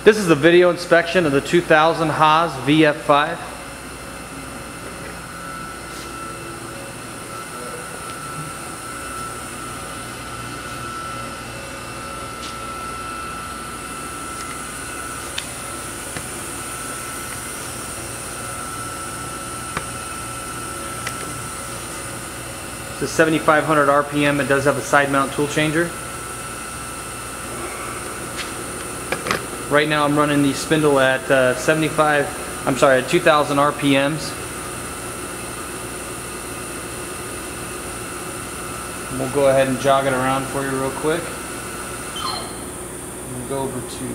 This is the video inspection of the 2000 Haas VF5. It's a 7,500 RPM. It does have a side mount tool changer. Right now I'm running the spindle at 2000 RPMs. We'll go ahead and jog it around for you real quick. We'll go over to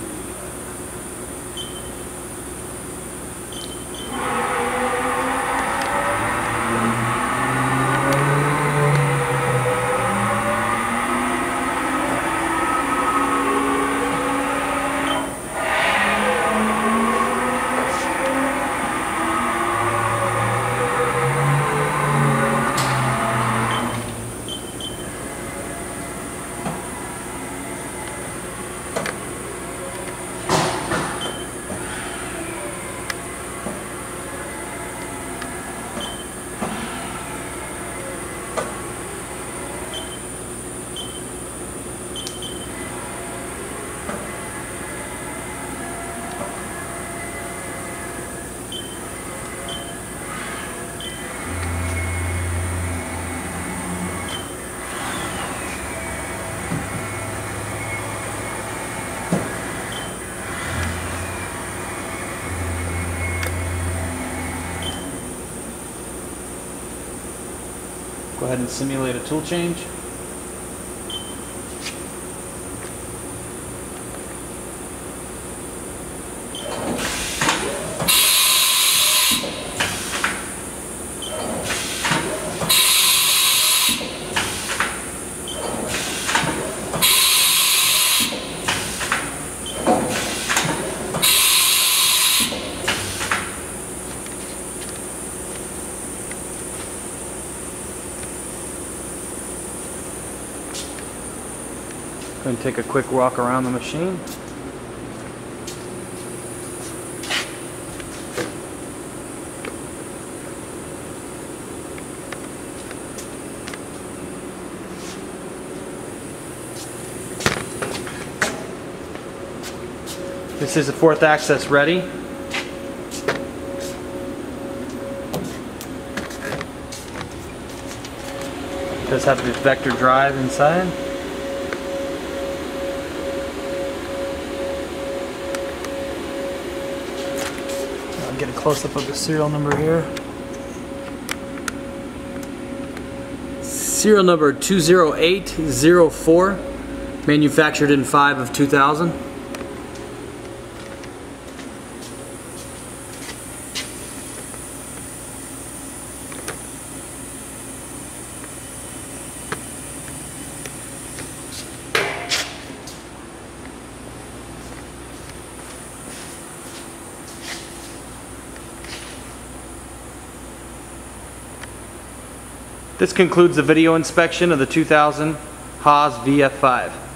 go ahead and simulate a tool change. Going to take a quick walk around the machine. This is the fourth axis ready. It does have this vector drive inside. Get a close-up of the serial number here. Serial number 20804, manufactured in 5 of 2000. This concludes the video inspection of the 2000 Haas VF5.